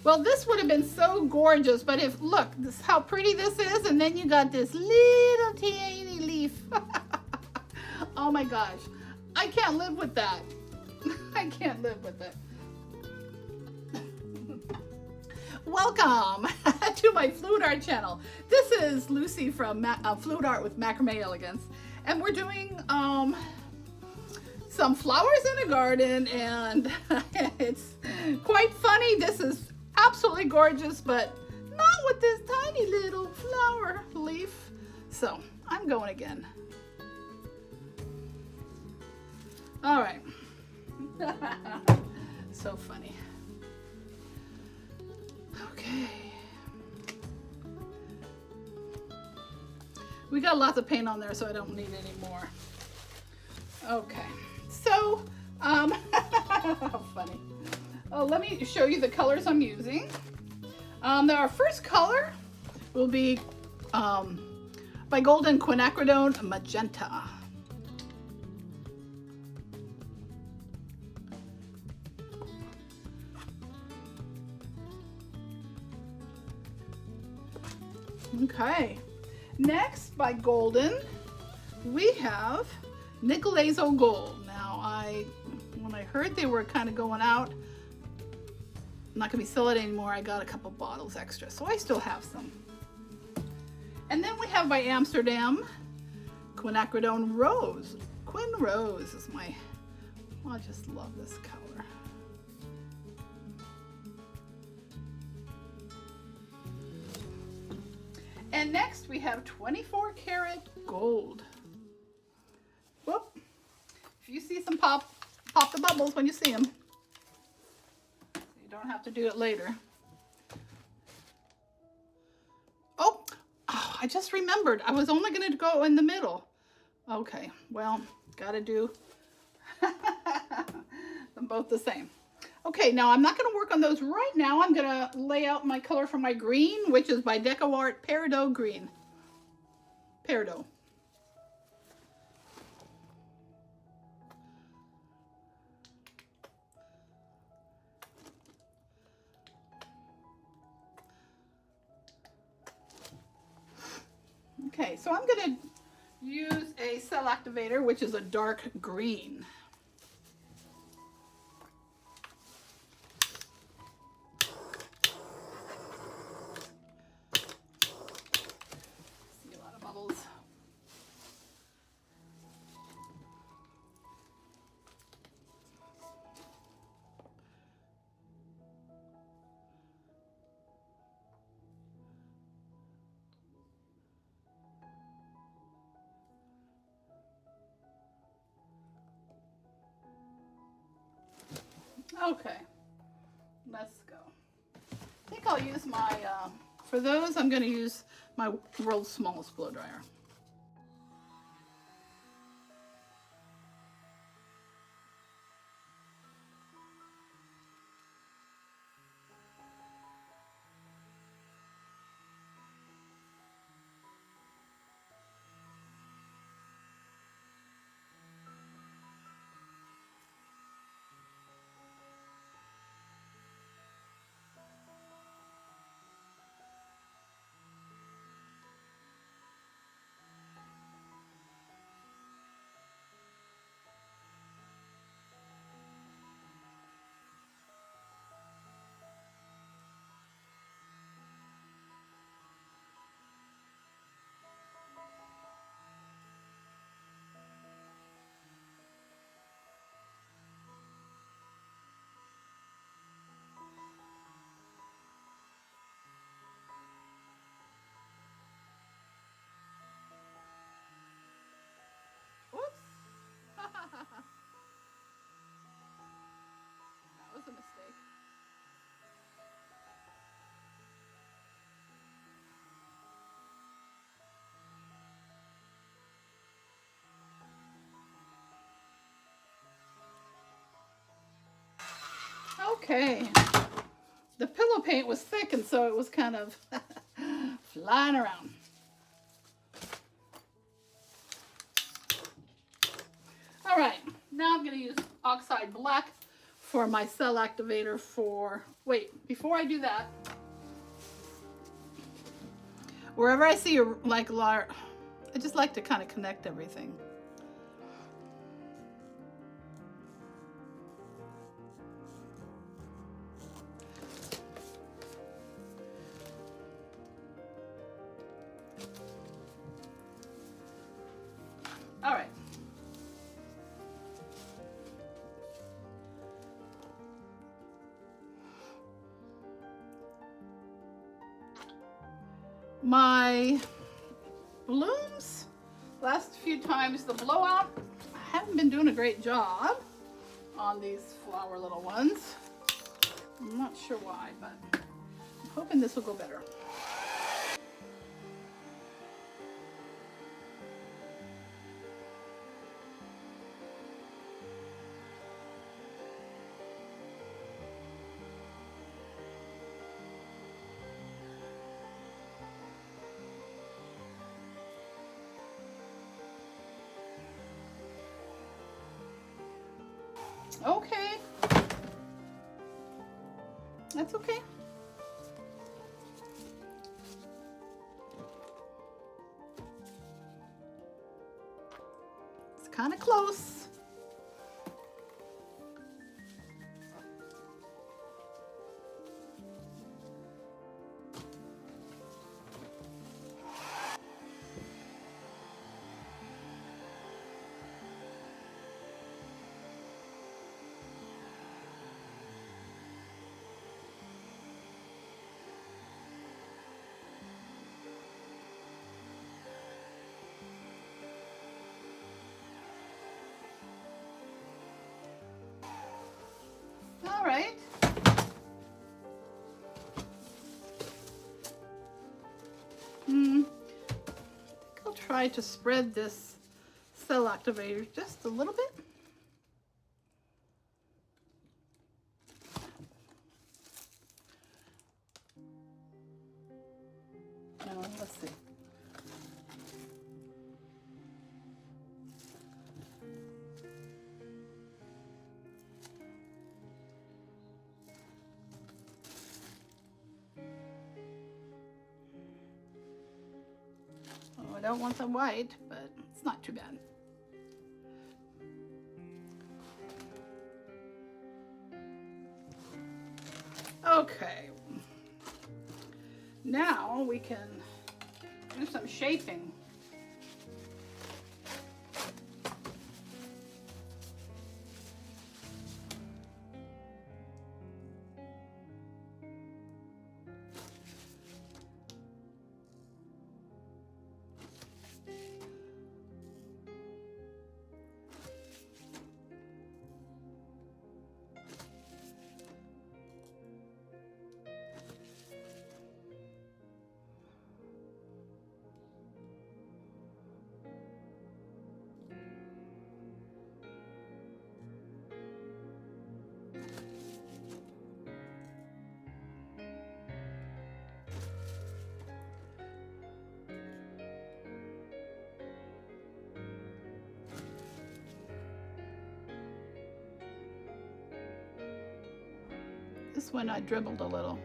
Well, this would have been so gorgeous, but if, look, this how pretty this is, and then you got this little teeny leaf. Oh my gosh, I can't live with that. I can't live with it. Welcome to my Fluid Art channel. This is Lucy from Fluid Art with Macrame Elegance, and we're doing some flowers in a garden, and it's quite funny. This is absolutely gorgeous, but not with this tiny little flower leaf. So I'm going again. All right. So funny. Okay. We got lots of paint on there, so I don't need any more. Okay. So, how funny. Oh, let me show you the colors I'm using. Our first color will be by Golden Quinacridone Magenta. Okay. Next, by Golden, we have Nicolazo Gold. Now, when I heard they were kind of going out, I'm not going to be selling it anymore, I got a couple bottles extra, so I still have some. And then we have by Amsterdam, Quinacridone Rose. Quin Rose is I just love this color. And next we have 24 karat gold. Whoop. If you see some pop the bubbles when you see them. You don't have to do it later. Oh, I just remembered. I was only going to go in the middle. Okay, well, gotta do them both the same. Okay, now I'm not going to work on those right now. I'm going to lay out my color for my green, which is by DecoArt Peridot Green. Peridot. Okay, so I'm going to use a cell activator, which is a dark green. See a lot of bubbles. Okay, let's go. I think I'll use my, for those, I'm going to use my world's smallest blow dryer. Whoops. That was a mistake. Okay. The pillow paint was thick, and so it was kind of flying around. All right, now I'm going to use oxide black for my cell activator for, wait, before I do that, wherever I see like I just like to kind of connect everything. All right. My blooms, last few times the blowout, I haven't been doing a great job on these flower little ones. I'm not sure why, but I'm hoping this will go better. Okay, that's okay. It's kind of close. All right. I think I'll try to spread this cell activator just a little bit. Let's see. Oh, I don't want the white, but it's not too bad. Okay. Now we can do some shaping. This one I dribbled a little.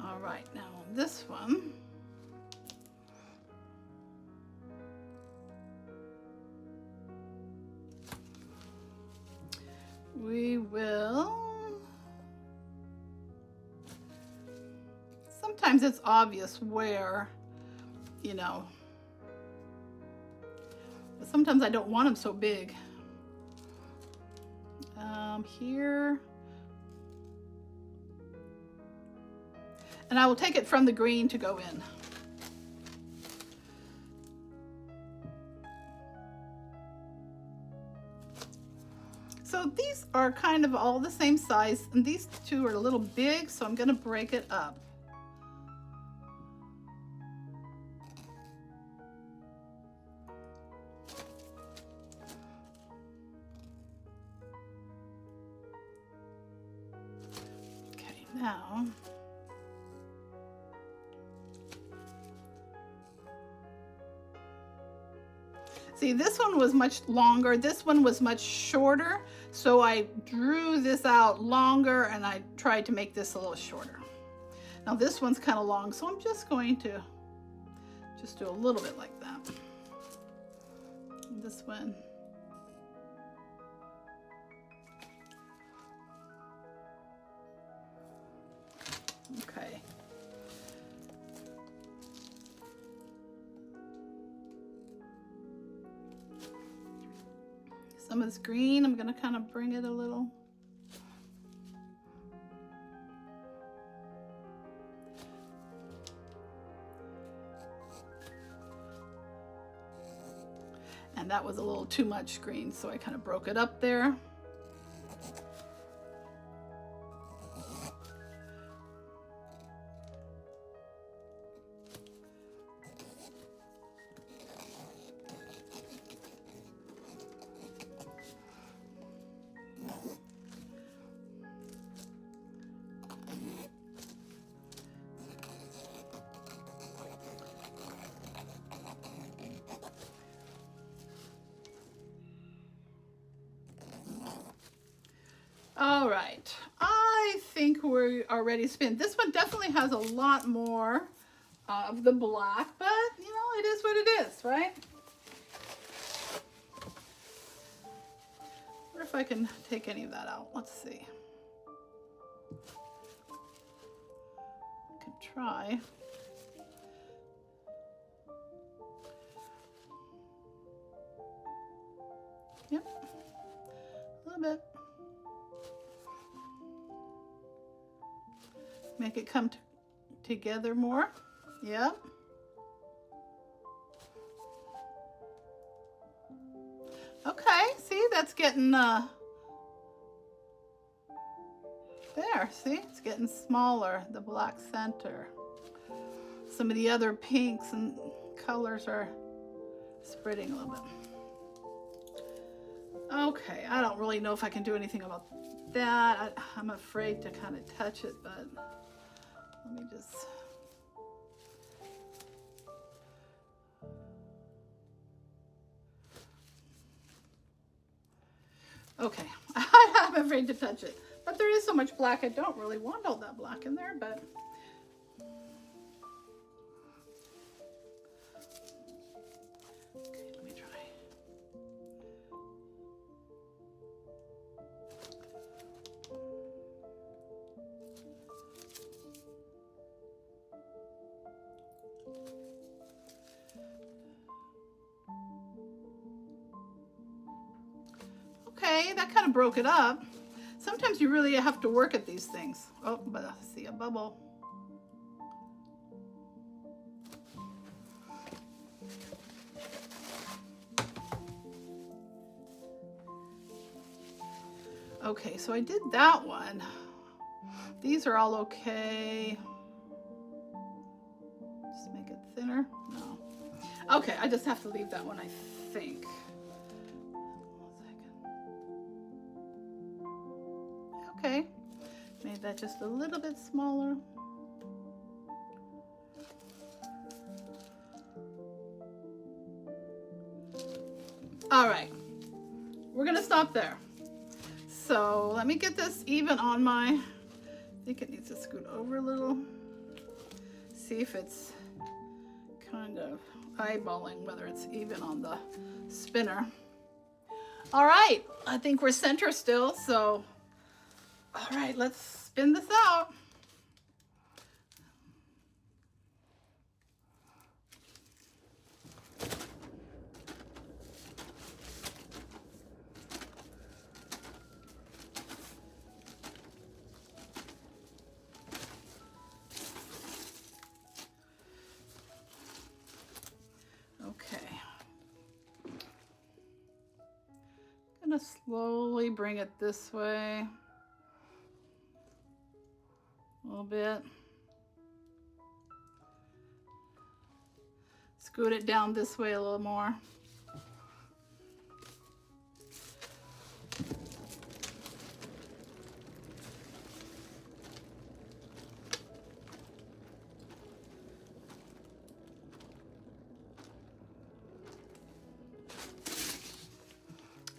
All right, now on this one, we will, sometimes it's obvious where, you know, but sometimes I don't want them so big. here. And I will take it from the green to go in. So these are kind of all the same size, and these two are a little big, so I'm going to break it up. Okay, now see, this one was much longer, this one was much shorter, so I drew this out longer and I tried to make this a little shorter. Now this one's kind of long, so I'm just going to just do a little bit like that. And this one. Okay. Some of this green, I'm going to kind of bring it a little. And that was a little too much green, so I kind of broke it up there. All right, I think we are ready to spin. This one definitely has a lot more of the black, but you know, it is what it is, right? I wonder if I can take any of that out. Let's see. I could try. Yep, a little bit. Make it come together more. Yep. Okay, see, that's getting there. See, it's getting smaller, the black center. Some of the other pinks and colors are spreading a little bit. Okay, I don't really know if I can do anything about that. I'm afraid to kind of touch it, but let me just. Okay, I'm afraid to touch it, but there is so much black. I don't really want all that black in there, but. Okay, let me try. Okay, that kind of broke it up. Sometimes you really have to work at these things. Oh, but I see a bubble. Okay, so I did that one. These are all okay. Just make it thinner. No. Okay, I just have to leave that one, I think. Okay, made that just a little bit smaller. All right, we're gonna stop there. So let me get this even on my, I think it needs to scoot over a little. See if it's kind of eyeballing whether it's even on the spinner. All right, I think we're center still, so all right, let's spin this out. gonna slowly bring it this way a little bit. Scoot it down this way a little more.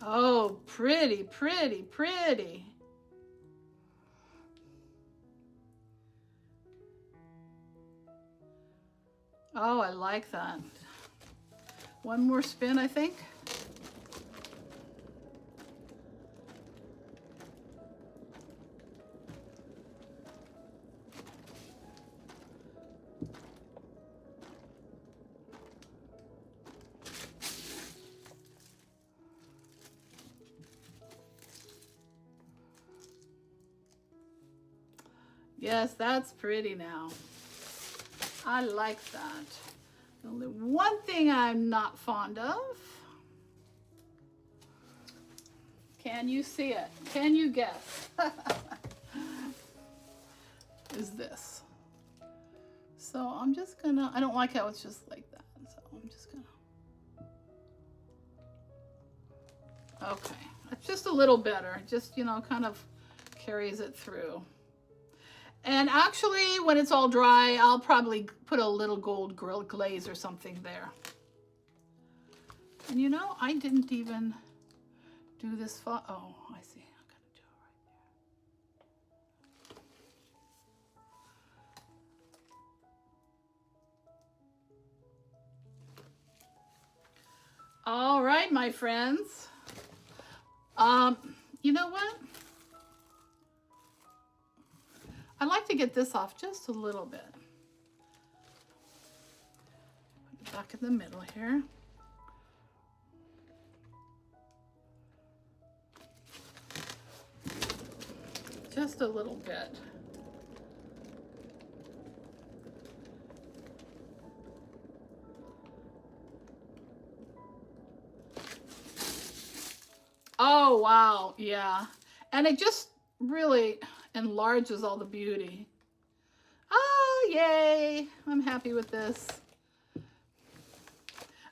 Oh, pretty, pretty, pretty. Oh, I like that. One more spin, I think. Yes, that's pretty now. I like that. The only one thing I'm not fond of. Can you see it? Can you guess? Is this. So I'm just gonna, I don't like how it's just like that. So I'm just gonna. Okay, it's just a little better. Just, you know, kind of carries it through. And actually, when it's all dry, I'll probably put a little gold glaze or something there. And you know, I didn't even do this. Oh, I see. I'm gonna do it right there. All right, my friends. You know what? I like to get this off just a little bit. Put it back in the middle here. Just a little bit. Oh, wow, yeah. And it just really enlarges all the beauty. Oh, yay. I'm happy with this.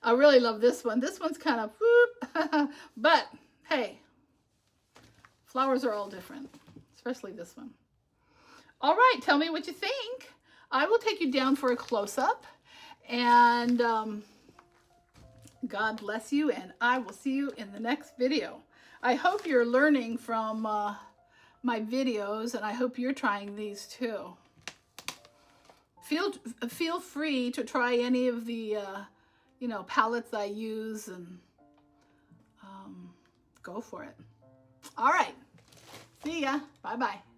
I really love this one. This one's kind of whoop. But hey, flowers are all different, especially this one. All right, tell me what you think. I will take you down for a close-up. And God bless you, and I will see you in the next video. I hope you're learning from my videos, and I hope you're trying these too. Feel free to try any of the you know, palettes I use, and go for it. All right, see ya. Bye bye.